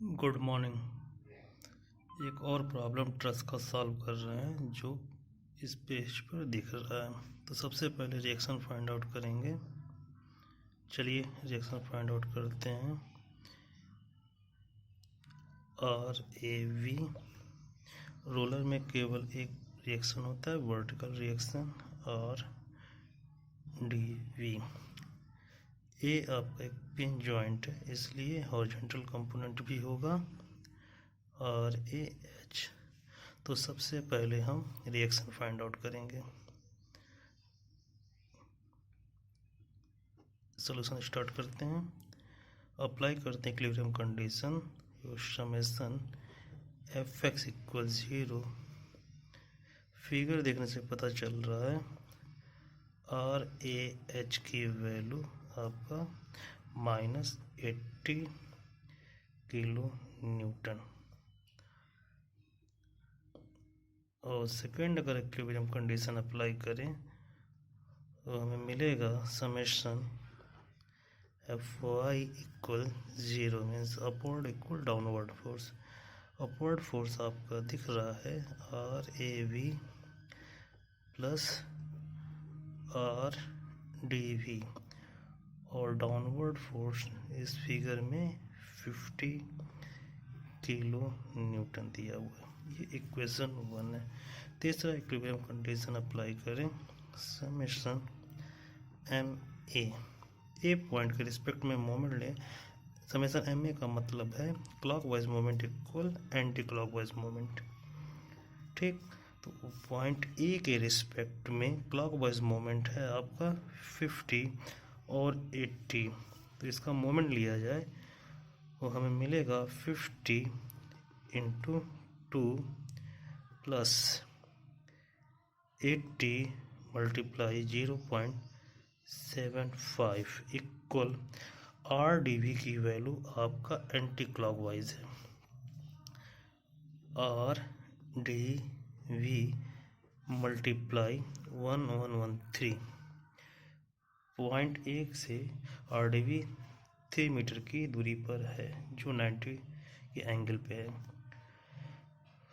Good morning. एक और problem trust का सॉल्व कर रहे हैं जो इस पेज पर दिख रहा है। तो सबसे पहले रिएक्शन फाइंड आउट करेंगे। चलिए रिएक्शन फाइंड आउट करते हैं। RAV रोलर में केवल एक रिएक्शन होता है, वर्टिकल रिएक्शन। और DV ए आपका एक पिन जॉइंट है, इसलिए हॉरिजॉन्टल कंपोनेंट भी होगा। और AH, तो सबसे पहले हम रिएक्शन फाइंड आउट करेंगे। सॉल्यूशन स्टार्ट करते हैं। अप्लाई करते हैं equilibrium condition. Summation Fx equal 0। Figure देखने से पता चल रहा है RAH की वैल्यू आपका -80 किलो न्यूटन। और सेकेंड अगर इक्विलिब्रियम कंडीशन अप्लाई करें तो हमें मिलेगा summation Fy equal 0 means upward equal downward force. Upward force आपका दिख रहा है RAV प्लस RDV, और डाउनवर्ड फोर्स इस फिगर में 50 किलो न्यूटन दिया हुआ है। ये इक्वेशन 1 है। तीसरा इक्विलिब्रियम कंडीशन अप्लाई करें। समेशन MA, ए पॉइंट के रिस्पेक्ट में मोमेंट लें। समेशन MA का मतलब है clockwise moment equal anti clockwise moment. ठीक, तो पॉइंट ए के रिस्पेक्ट में क्लॉकवाइज मोमेंट है आपका 50 और 80। तो इसका मोमेंट लिया जाए तो हमें मिलेगा 50 × 2 प्लस 80 मल्टीप्लाई 0.75 इक्वल RDV की वैल्यू आपका एंटी क्लॉकवाइज है। RDV multiply 1113। पॉइंट 1 से RDV 3 मीटर की दूरी पर है, जो 90 के एंगल पे है।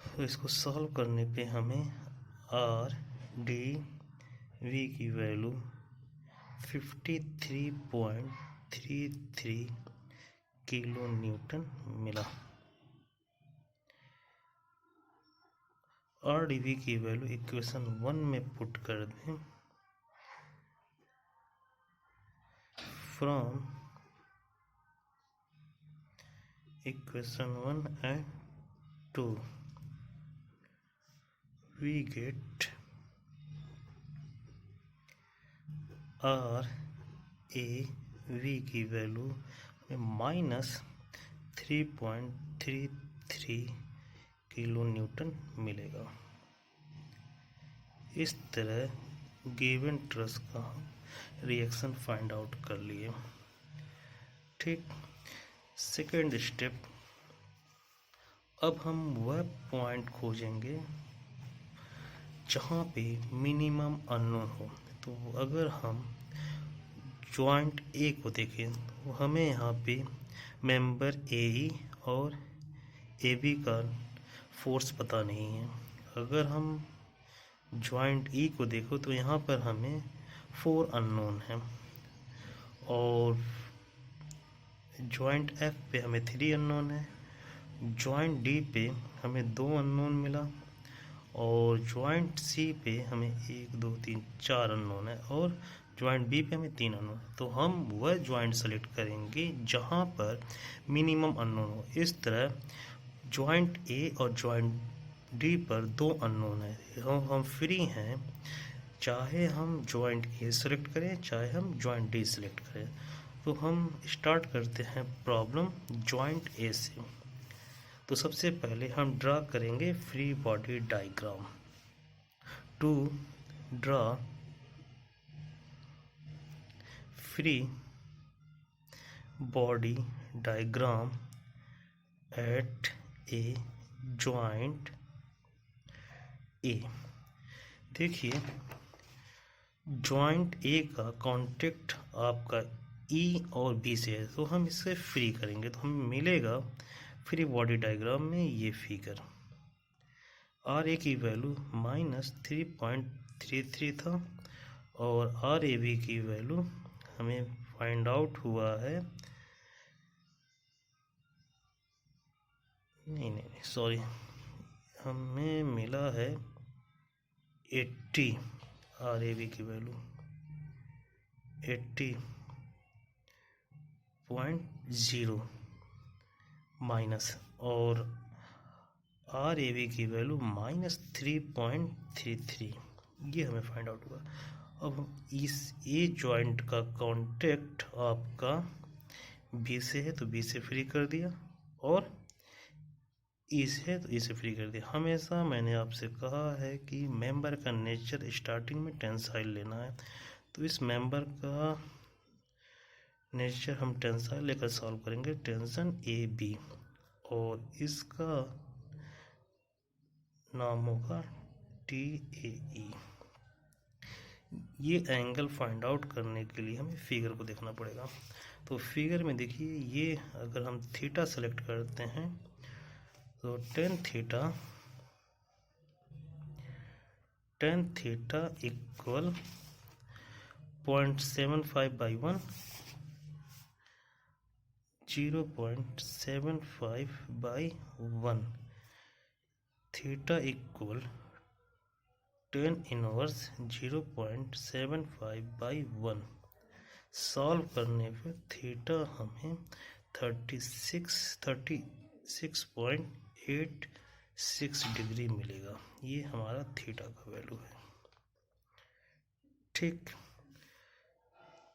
तो इसको सॉल्व करने पे हमें RDV की वैल्यू 53.33 किलो न्यूटन मिला। RDV की वैल्यू इक्वेशन 1 में पुट कर दें। From equation 1 and 2 we get RAV की वैल्यू -3.33 किलो न्यूटन मिलेगा। इस तरह गिवन ट्रस्ट का रिएक्शन फाइंड आउट कर लिए। ठीक, सेकेंड स्टेप, अब हम वह पॉइंट खोजेंगे जहाँ पे मिनिमम अननोन हो। तो अगर हम जॉइंट ए को देखें तो हमें यहाँ पे मेंबर AE और AB का फोर्स पता नहीं है। अगर हम जॉइंट E को देखो तो यहाँ पर हमें 4 अननोन है, और जॉइंट F पे हमें 3 अननोन है। जॉइंट D पे हमें 2 अननोन मिला, और जॉइंट C पे हमें 1 2 3 4 अननोन है, और जॉइंट B पे हमें 3 अननोन है। तो हम वह जॉइंट सेलेक्ट करेंगे जहाँ पर मिनिमम अननोन हो। इस तरह जॉइंट A और जॉइंट D पर 2 अननोन है। हम फ्री हैं, चाहे हम जॉइंट A सेलेक्ट करें चाहे हम जॉइंट D सेलेक्ट करें। तो हम स्टार्ट करते हैं प्रॉब्लम जॉइंट A से। तो सबसे पहले हम ड्रा करेंगे free body diagram. To draw free body diagram at a joint A. देखिए जॉइंट ए का कॉन्टेक्ट आपका E और B से है, तो हम इसे फ्री करेंगे तो हमें मिलेगा फ्री बॉडी डायग्राम में ये फिगर आर ए की वैल्यू -3.33 था और आर ए बी की वैल्यू हमें फाइंड आउट हुआ है, नहीं सॉरी, हमें मिला है 80, आर ए बी की वैल्यू 80.0 माइनस और आर ए बी की वैल्यू -3.33, ये हमें फाइंड आउट हुआ। अब इस ए जॉइंट का कॉन्टेक्ट आपका बी से है तो बी से फ्री कर दिया और ई से है तो ई से फ्री कर दिया। हमेशा मैंने आपसे कहा है कि मेंबर का नेचर स्टार्टिंग में टेंसाइल लेना है, तो इस मेंबर का नेचर हम टेंसाइल लेकर सॉल्व करेंगे, टेंशन ए बी, और इसका नाम होगा टी ए ई। ये एंगल फाइंड आउट करने के लिए हमें फिगर को देखना पड़ेगा। तो फिगर में देखिए, ये अगर हम थीटा सेलेक्ट करते हैं तो tan theta equal 0.75/1, 0.75/1, theta equal 10 inverse 0.75/1। Solve करने पे थीटा हमें 36.86 डिग्री मिलेगा। ये हमारा थीटा का वैल्यू है। ठीक,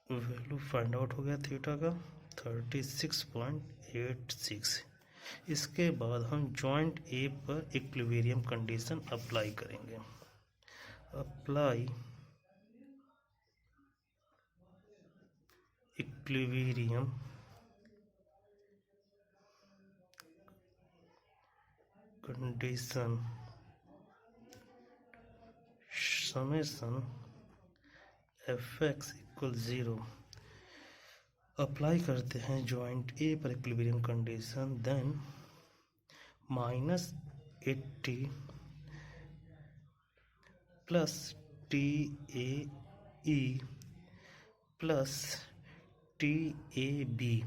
वैल्यू फाइंड आउट हो गया थीटा का 36.86। इसके बाद हम जॉइंट ए पर इक्विलिब्रियम कंडीशन अप्लाई करेंगे। Apply equilibrium condition summation fx equal 0। अप्लाई करते हैं जॉइंट ए पर equilibrium condition, then -80 plus T A E plus T A B,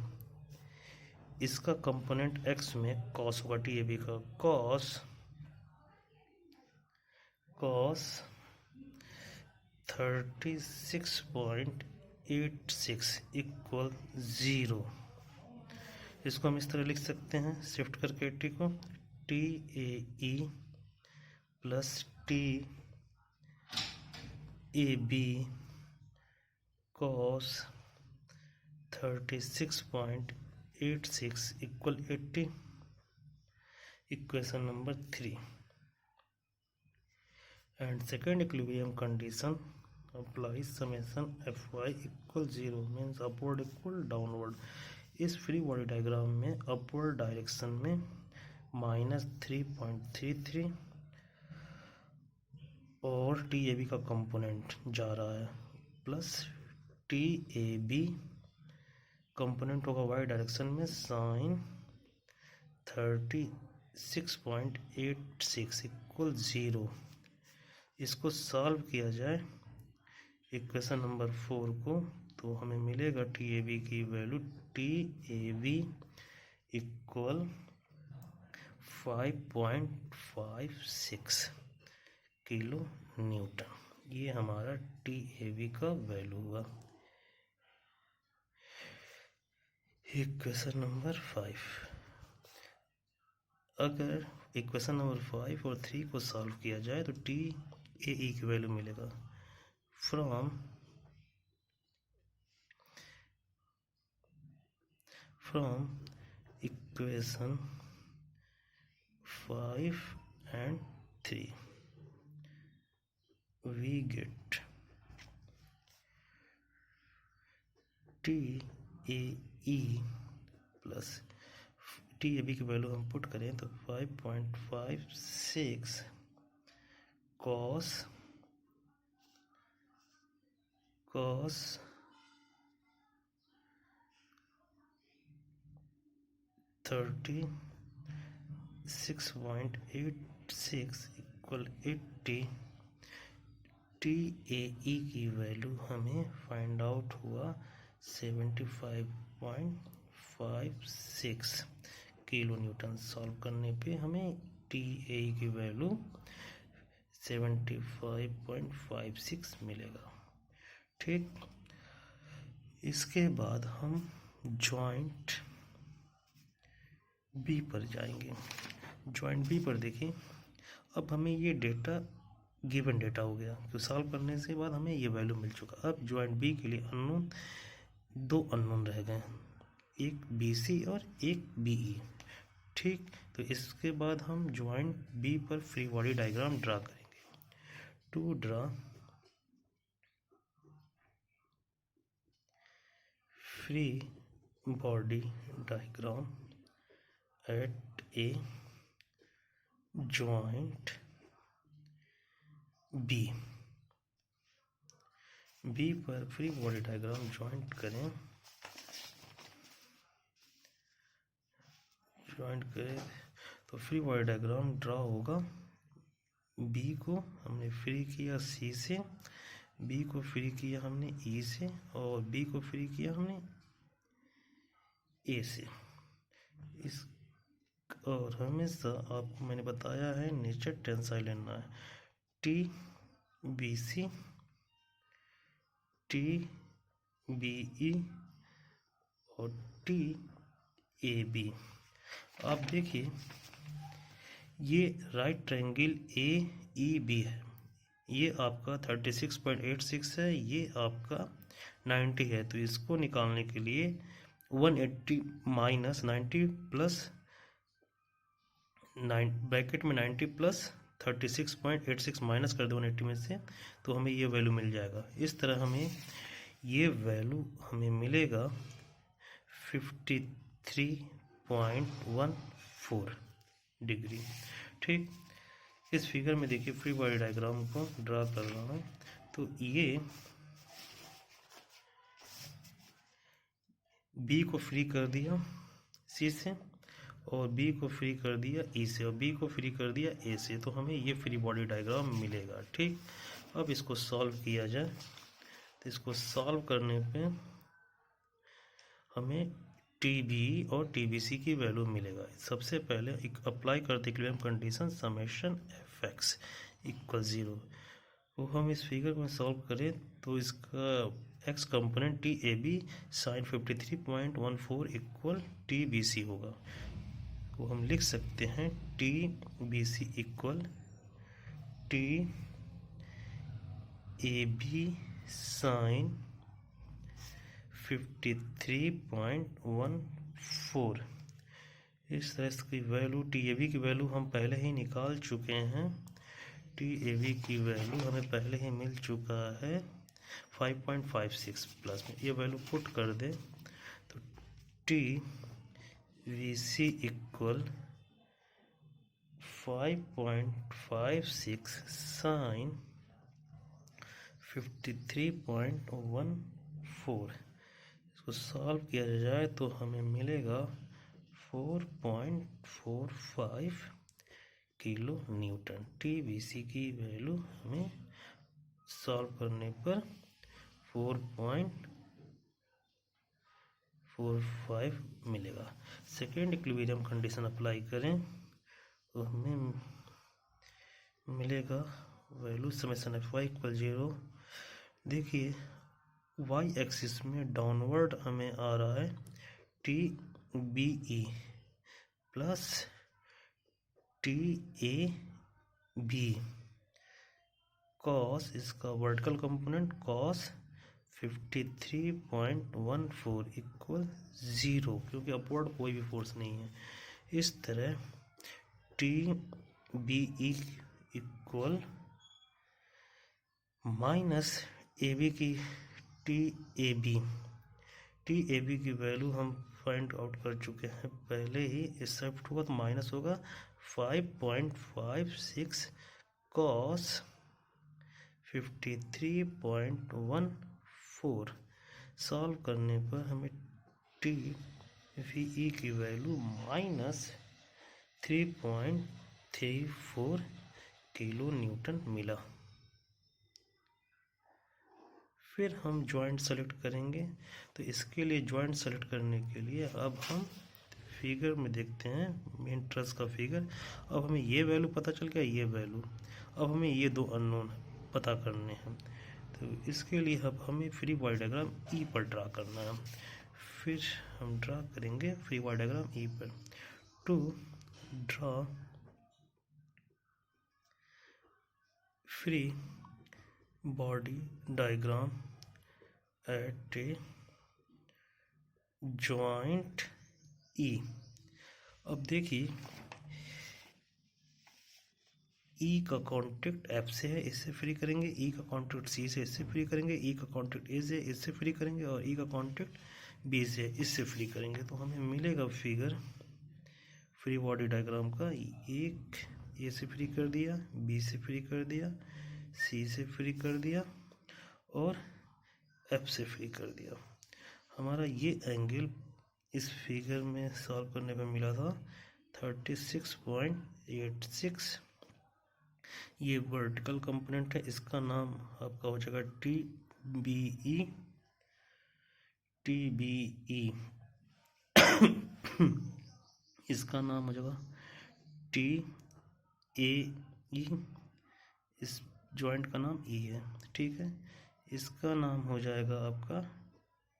इसका कंपोनेंट x में कॉस होगा, टी ए बी का कॉस 36.86 इक्वल 0। इसको हम इस तरह लिख सकते हैं, शिफ्ट करके टी को, T A E plus T A B cos 36.86 equal 80, equation number 3। And second equilibrium condition apply summation fy equal 0 means upward equal downward. इस फ्री बॉडी डायग्राम में अपवर्ड डायरेक्शन में -3.33 और टी ए बी का component जा रहा है, plus T A B component होगा Y direction में साइन 36.86 इक्वल 0। इसको सॉल्व किया जाए इक्वेशन नंबर 4 को, तो हमें मिलेगा टी ए बी की value T A B equal 5.56 kilo newton. ये हमारा टी ए बी का वैल्यू हुआ। इक्वेशन नंबर 5, अगर इक्वेशन नंबर 5 और 3 को सॉल्व किया जाए तो टी ए ई की वैल्यू मिलेगा from equation 5 and 3 we get T A E plus T A B की वैल्यू हम पुट करें तो 5.56 कॉस 36.86 6.86 इक्वल 80। TAE की वैल्यू हमें फाइंड आउट हुआ 75.56 किलो न्यूटन। सॉल्व करने पे हमें TAE की वैल्यू 75.56 मिलेगा। ठीक, इसके बाद हम जॉइंट बी पर जाएंगे। जॉइंट बी पर देखिए, अब हमें ये डेटा गिवन डेटा हो गया, तो सॉल्व करने से बाद हमें ये वैल्यू मिल चुका। अब जॉइंट बी के लिए अननोन, दो अननोन रह गए, एक BC और एक BE। ठीक, तो इसके बाद हम जॉइंट बी पर फ्री बॉडी डायग्राम ड्रा करेंगे। To draw free body diagram at a joint B पर फ्री बॉडी डायग्राम जॉइंट करें। तो फ्री बॉडी डायग्राम ड्रा होगा। बी को हमने फ्री किया सी से, बी को फ्री किया हमने ई से, और बी को फ्री किया हमने ए से। इस और हमेशा आपको मैंने बताया है नेचर टेंसाइल लेना है। TBC, TBE और TAB। आप देखिए, ये राइट ट्रायंगल AEB है, ये आपका 36.86 है, ये आपका 90 है। तो इसको निकालने के लिए 180 माइनस 90 प्लस ब्रैकेट में 90 प्लस 36.86 माइनस कर दो 180 में से, तो हमें ये वैल्यू मिल जाएगा। इस तरह हमें ये वैल्यू हमें मिलेगा 53.14 डिग्री। ठीक, इस फिगर में देखिए फ्री बॉडी डायग्राम को ड्रा कर रहा हूँ। तो ये बी को फ्री कर दिया सी से, और बी को फ्री कर दिया ई से, और बी को फ्री कर दिया ए से, तो हमें ये फ्री बॉडी डायग्राम मिलेगा। ठीक, अब इसको सॉल्व किया जाए। तो इसको सॉल्व करने पे हमें TBE और TBC की वैल्यू मिलेगा। सबसे पहले एक अप्लाई करते equilibrium condition summation fx equal 0। वो हम इस फिगर में सॉल्व करें तो इसका x component TAB sin 53.14 equal TBC होगा। तो हम लिख सकते हैं TBC इक्वल TAB sin 53.14। इस तरह की वैल्यू TAB की वैल्यू हम पहले ही निकाल चुके हैं। TAB की वैल्यू हमें पहले ही मिल चुका है 5.56 प्लस में, ये वैल्यू पुट कर दे तो TBC इक्वल 5.56 साइन 53.14। इसको सॉल्व किया जाए तो हमें मिलेगा 4.45 किलो न्यूटन। TBC की वैल्यू हमें सॉल्व करने पर 4.45 मिलेगा। सेकेंड इक्विलिब्रियम कंडीशन अप्लाई करें तो हमें मिलेगा वैल्यू समेशन fy इक्वल 0। देखिए y एक्सिस में डाउनवर्ड हमें आ रहा है TBE प्लस TAB कॉस, इसका वर्टिकल कंपोनेंट कॉस 53.14 इक्वल 0, क्योंकि अपवर्ड कोई भी फोर्स नहीं है। इस तरह TBE इक्वल माइनस AB की TAB की वैल्यू हम फाइंड आउट कर चुके हैं पहले ही। इस शिफ्ट होगा तो माइनस होगा 5.56 कॉस 53.14। सॉल्व करने पर हमें TBE की वैल्यू माइनस 3.34 किलो न्यूटन मिला। फिर हम जॉइंट सेलेक्ट करेंगे। तो इसके लिए जॉइंट सेलेक्ट करने के लिए अब हम फिगर में देखते हैं, मेन ट्रस का फिगर। अब हमें ये वैल्यू पता चल गया, ये वैल्यू। अब हमें ये दो अननोन पता करने हैं। तो इसके लिए अब हमें फ्री बॉडी डायग्राम ई पर ड्रा करना है। फिर हम ड्रा करेंगे फ्री बॉडी डायग्राम ई पर। To draw free body diagram at a joint E. अब देखिए, ई का कॉन्टेक्ट एफ से है, इससे फ्री करेंगे। ई का कॉन्टेक्ट सी से, इससे फ्री करेंगे। ई का कॉन्टेक्ट ए से, इससे फ्री करेंगे। और ई का कॉन्टेक्ट बी से, इससे फ्री करेंगे। तो हमें मिलेगा फिगर फ्री बॉडी डायग्राम का। एक ए से फ्री कर दिया, बी से फ्री कर दिया, सी से फ्री कर दिया और एफ से फ्री कर दिया। हमारा ये एंगल इस फिगर में सॉल्व करने पर मिला था 36.86। ये वर्टिकल कंपोनेंट है, इसका नाम आपका हो जाएगा TBE। इसका नाम हो जाएगा TAE। इस जॉइंट का नाम ई है, ठीक है। इसका नाम हो जाएगा आपका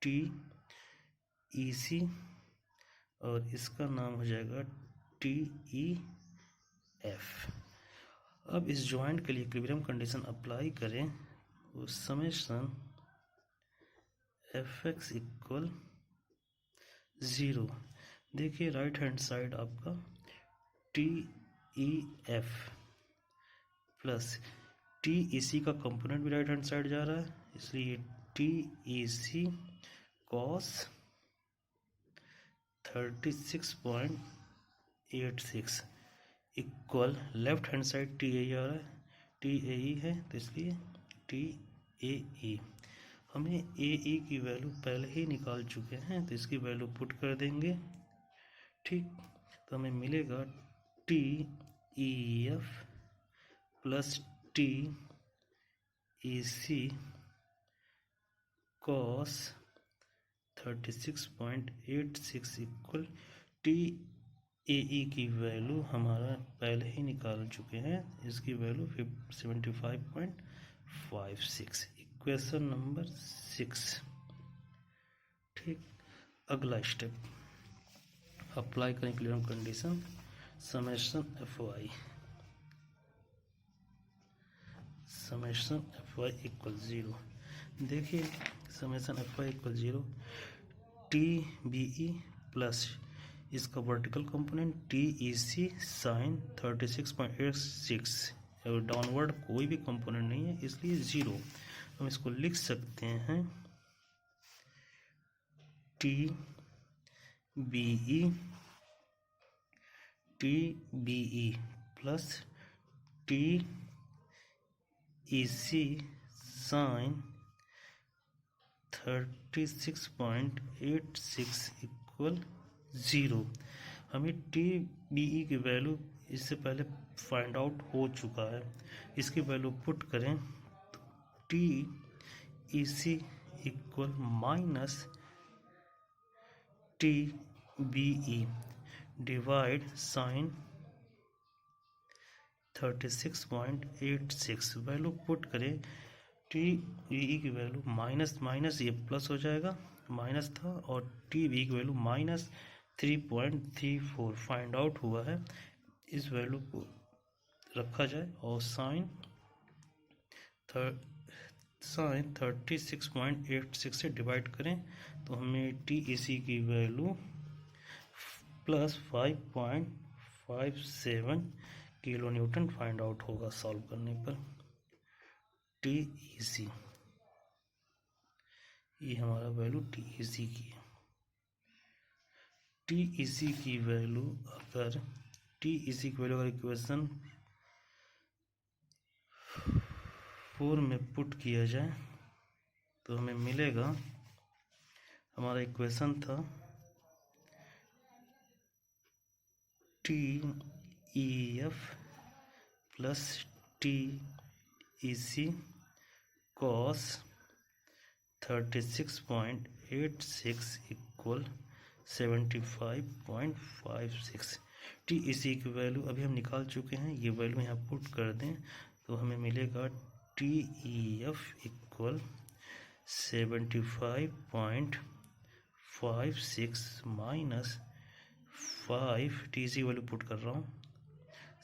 TEC और इसका नाम हो जाएगा TEF। अब इस जॉइंट के लिए इक्विलिब्रियम कंडीशन अप्लाई करें। उस समेशन Fx इक्वल 0। देखिए राइट हैंड साइड आपका TEF प्लस TEC का कंपोनेंट भी राइट हैंड साइड जा रहा है, इसलिए TEC cos 36.86 equal left hand side TAE आ रहा है, TAE है तो इसलिए TAE। हमें AE की वैल्यू पहले ही निकाल चुके हैं, तो इसकी वैल्यू पुट कर देंगे, ठीक। तो हमें मिलेगा TEF plus TEC cos 36.86 equal TAE की वैल्यू हमारा पहले ही निकाल चुके हैं, इसकी वैल्यू 75.56। इक्वेशन नंबर 6, ठीक। अगला स्टेप अप्लाई करें equilibrium condition summation Fy equal 0। देखिए summation Fy equal 0, TBE plus इसका वर्टिकल कंपोनेंट TEC साइन 36.86 और डाउनवर्ड कोई भी कंपोनेंट नहीं है, इसलिए 0। हम इसको लिख सकते हैं TBE plus TEC sine 36.86 equal 0। हमें TBE की वैल्यू इससे पहले फाइंड आउट हो चुका है, इसकी वैल्यू पुट करें तो TEC equal minus TBE divide sine 36.86 value put करें। TBE की वैल्यू माइनस ये प्लस हो जाएगा, माइनस था, और TBE की वैल्यू -3.34 फाइंड आउट हुआ है। इस वैल्यू को रखा जाए और साइन 36.86 से डिवाइड करें तो हमें TEC की value plus 5.57 kilo Newton find out होगा सॉल्व करने पर। TEC ये हमारा वैल्यू TEC की है। TEC की वैल्यू अगर इक्वेशन 4 में पुट किया जाए तो हमें मिलेगा, हमारा इक्वेशन था T E F plus T E C cos 36.86 equal 75.56। T E C की वैल्यू अभी हम निकाल चुके हैं, ये वैल्यू यहाँ पुट कर दें तो हमें मिलेगा T E F equal 75.56 minus 5, T C value put कर रहा हूँ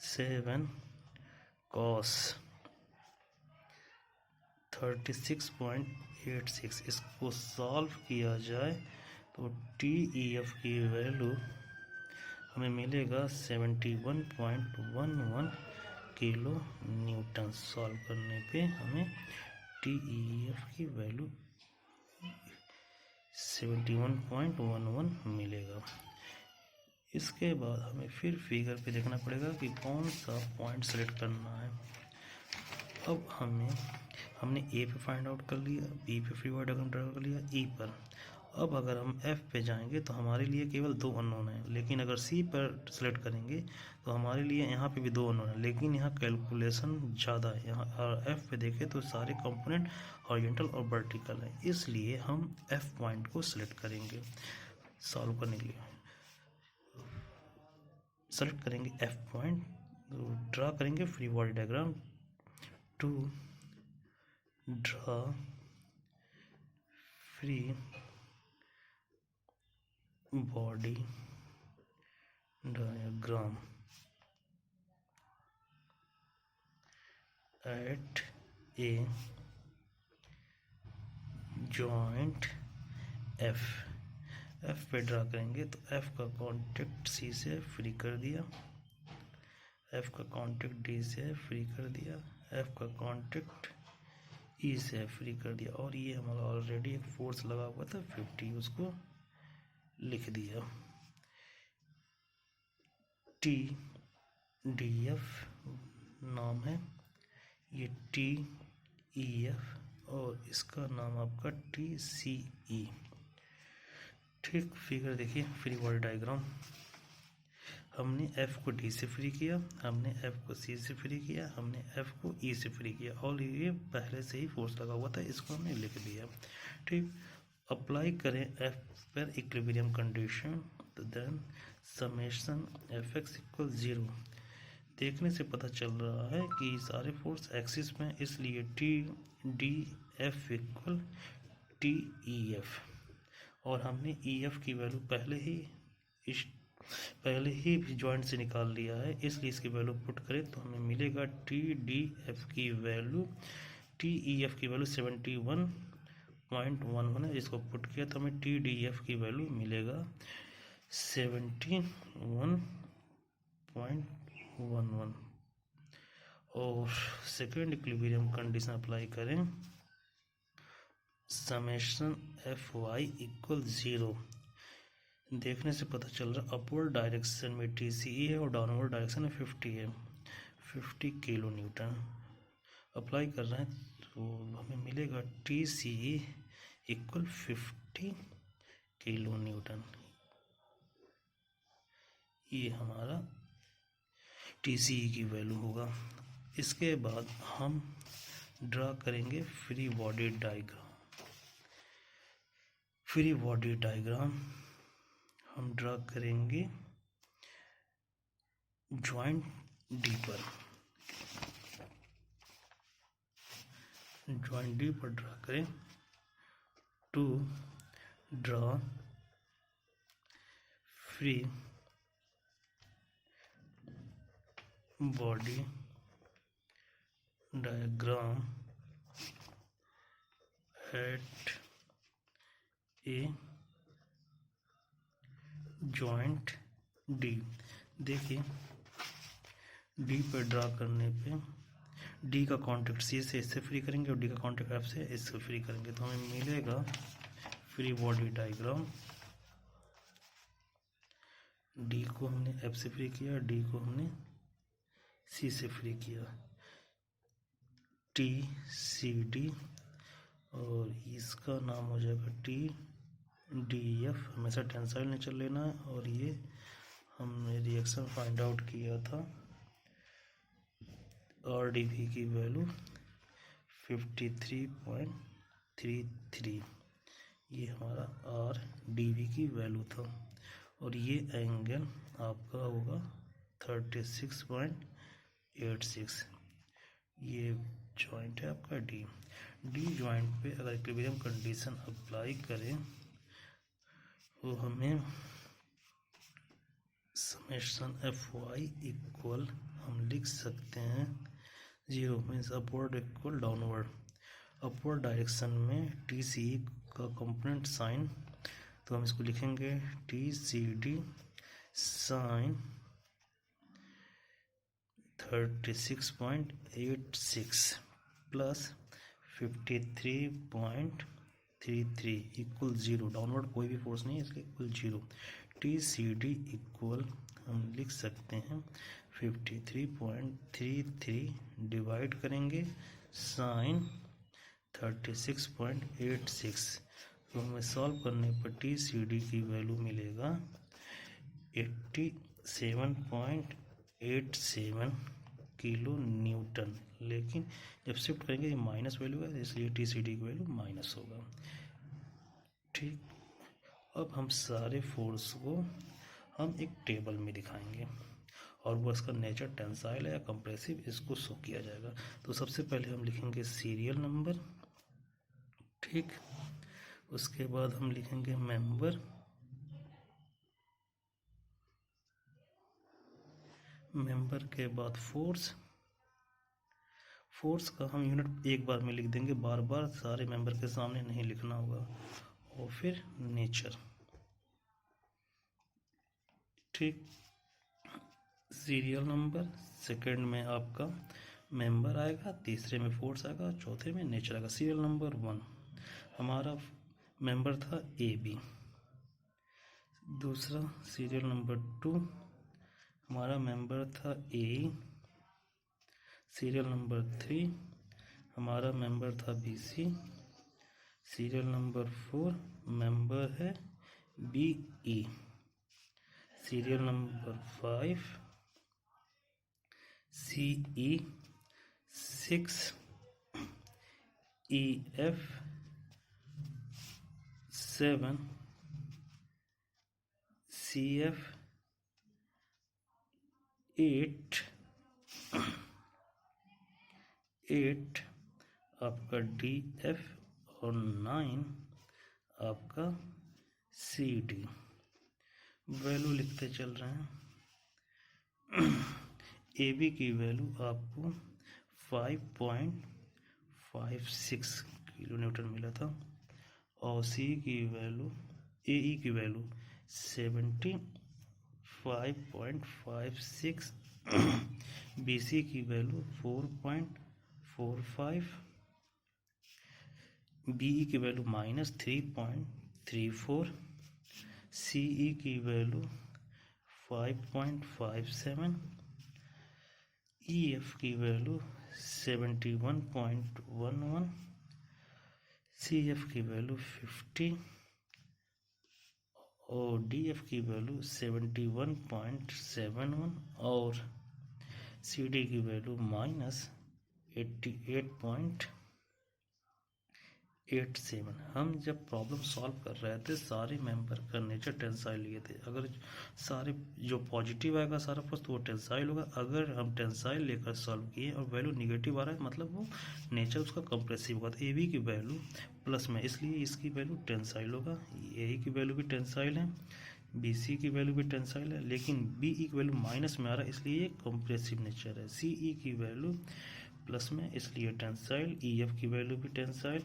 7 कॉस 36.86। इसको सॉल्व किया जाए तो टी ई एफ की वैल्यू हमें मिलेगा 71.11 किलो न्यूटन। सॉल्व करने पे हमें टी ई एफ की वैल्यू 71.11 मिलेगा। इसके बाद हमें फिर फिगर पे देखना पड़ेगा कि कौन सा पॉइंट सेलेक्ट करना है। अब हमने ए पे फाइंड आउट कर लिया, बी पे फ्री बॉडी डायग्राम ड्रा कर लिया, ई पर। अब अगर हम एफ पे जाएंगे तो हमारे लिए केवल 2 अननोन है, लेकिन अगर सी पर सेलेक्ट करेंगे तो हमारे लिए यहाँ पे भी 2 अननोन है, लेकिन यहाँ कैलकुलेशन ज़्यादा है। यहाँ और एफ पे देखें तो सारे कंपोनेंट हॉरिजॉन्टल और वर्टिकल है, इसलिए हम एफ पॉइंट को सिलेक्ट करेंगे। सॉल्व करने के लिए सेलेक्ट करेंगे एफ पॉइंट, तो ड्रा करेंगे free body diagram to draw free body diagram at a joint F. F पे ड्रा करेंगे तो एफ का कॉन्टेक्ट सी से फ्री कर दिया, एफ का कॉन्टेक्ट डी से फ्री कर दिया, एफ का कॉन्टेक्ट ई से फ्री कर दिया, और ये हमारा ऑलरेडी एक फोर्स लगा हुआ था 50, उसको लिख दिया। टी डी एफ नाम है, ये टी ई एफ, और इसका नाम आपका टी सी ई। ठीक, फिगर देखिए फ्री बॉडी डायग्राम। हमने एफ को डी से फ्री किया, हमने एफ को सी से फ्री किया, हमने एफ को ई से फ्री किया, और ये पहले से ही फोर्स लगा हुआ था, इसको हमने लिख दिया। ठीक, अप्लाई करें एफ पर इक्विलिब्रियम कंडीशन, तो then summation F X equal 0। देखने से पता चल रहा है कि सारे फोर्स एक्सिस में, इसलिए T D F equal T E F, और हमने ई एफ की वैल्यू पहले ही जॉइंट से निकाल लिया है, इसलिए इसकी वैल्यू पुट करें तो हमें मिलेगा टी डी एफ की वैल्यू, टी ई एफ की वैल्यू 71.11 है, जिसको पुट किया तो हमें टी डी एफ की वैल्यू मिलेगा 71.11। और सेकेंड इक्विलिब्रियम कंडीशन अप्लाई करें, समेशन एफ वाई इक्वल 0। देखने से पता चल रहा अपवर्ड डायरेक्शन में टी सी ई है और डाउनवर्ड डायरेक्शन में 50 है, 50 किलो न्यूटन। अप्लाई कर रहे हैं तो हमें मिलेगा T C E equal 50 kilo newton. ये हमारा टी सी ई की वैल्यू होगा। इसके बाद हम ड्रा करेंगे free body diagram. Free body diagram हम ड्रा करेंगे जॉइंट डी पर। जॉइंट डी पर ड्रा करें to draw free body diagram at a joint D. देखिए डी पर ड्रा करने पे डी का कॉन्टेक्ट सी से इससे फ्री करेंगे और डी का कॉन्टेक्ट एफ से इससे फ्री करेंगे, तो हमें मिलेगा फ्री बॉडी डायग्राम। डी को हमने एफ से फ्री किया, डी को हमने सी से फ्री किया, टी सी डी, और इसका नाम हो जाएगा टी डी एफ। हमेशा टेंसाइल नेचर लेना है, और ये हमने रिएक्शन फाइंड आउट किया था, RDV की वैल्यू 53.33, ये हमारा RDV की वैल्यू था। और ये एंगल आपका होगा 36.86। ये जॉइंट है आपका डी जॉइंट पे अगर इक्विलिब्रियम कंडीशन अप्लाई करें तो हमें समेशन Fy इक्वल हम लिख सकते हैं 0 means upward equal downward. Upward direction में TCE का कंपोनेंट साइन, तो हम इसको लिखेंगे TCD sine 36.86 plus 53.33 equal 0। Downward कोई भी फोर्स नहीं है इसलिए इक्वल 0। TCD इक्वल हम लिख सकते हैं 53.33 डिवाइड करेंगे साइन 36.86। तो हमें सॉल्व करने पर TCD की वैल्यू मिलेगा 87.87 किलो न्यूटन। लेकिन जब शिफ्ट करेंगे ये माइनस वैल्यू है इसलिए TCD की वैल्यू माइनस होगा। ठीक, अब हम सारे फोर्स को हम एक टेबल में दिखाएंगे और वो इसका नेचर टेंसाइल है या कंप्रेसिव, इसको शो किया जाएगा। तो सबसे पहले हम लिखेंगे सीरियल नंबर, ठीक। उसके बाद हम लिखेंगे मेंबर, मेंबर के बाद फोर्स का हम यूनिट एक बार में लिख देंगे, बार बार सारे मेंबर के सामने नहीं लिखना होगा। और फिर नेचर, ठीक। सीरियल नंबर, सेकंड में आपका मेंबर आएगा, तीसरे में फोर्स आएगा, चौथे में नेचर आएगा। सीरियल नंबर 1 हमारा मेंबर था AB। दूसरा सीरियल नंबर 2 हमारा मेंबर था AE। सीरियल नंबर 3 हमारा मेंबर था BC। सीरियल नंबर 4 मेंबर है BE। Serial number 5 CE। 6 EF। 7 CF। 8 आपका DF और 9 आपका CD। वैल्यू लिखते चल रहे हैं। AB की वैल्यू आपको 5.56 किलो न्यूटन मिला था और AE की वैल्यू 75.56, BC की वैल्यू 4.45, BE की वैल्यू -3.34, CE की वैल्यू 5.57, EF की वैल्यू 71.11, CF की वैल्यू 50 और DF की वैल्यू 71.71 और CD की वैल्यू -88.87। हम जब प्रॉब्लम सॉल्व कर रहे थे सारे मेंबर का नेचर टेंसाइल लिए थे। अगर सारे जो पॉजिटिव आएगा सारा फोर्स तो वो टेंसाइल होगा। अगर हम टेंसाइल लेकर सॉल्व किए और वैल्यू निगेटिव आ रहा है मतलब वो नेचर उसका कंप्रेसिव होगा। तो AB की वैल्यू प्लस में इसलिए इसकी वैल्यू टेंसाइल होगा। AE की वैल्यू भी टेंसाइल है, BC की वैल्यू भी टेंसाइल है, लेकिन BE की वैल्यू माइनस में आ रहा है इसलिए ये कंप्रेसिव नेचर है। CE की वैल्यू प्लस में इसलिए टेंसाइल, EF की वैल्यू भी टेंसाइल,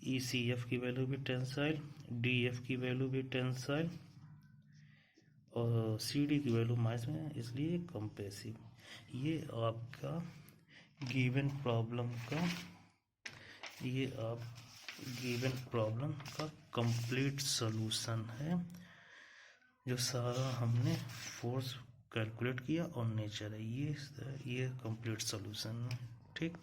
ECF की वैल्यू भी टेंसाइल, DF की वैल्यू भी टेंसाइल और CD की वैल्यू माइनस में इसलिए कंप्रेसिव। ये आपका गिवन प्रॉब्लम का कंप्लीट सॉल्यूशन है, जो सारा हमने फोर्स कैलकुलेट किया और नेचर है। ये कंप्लीट सॉल्यूशन है, ठीक।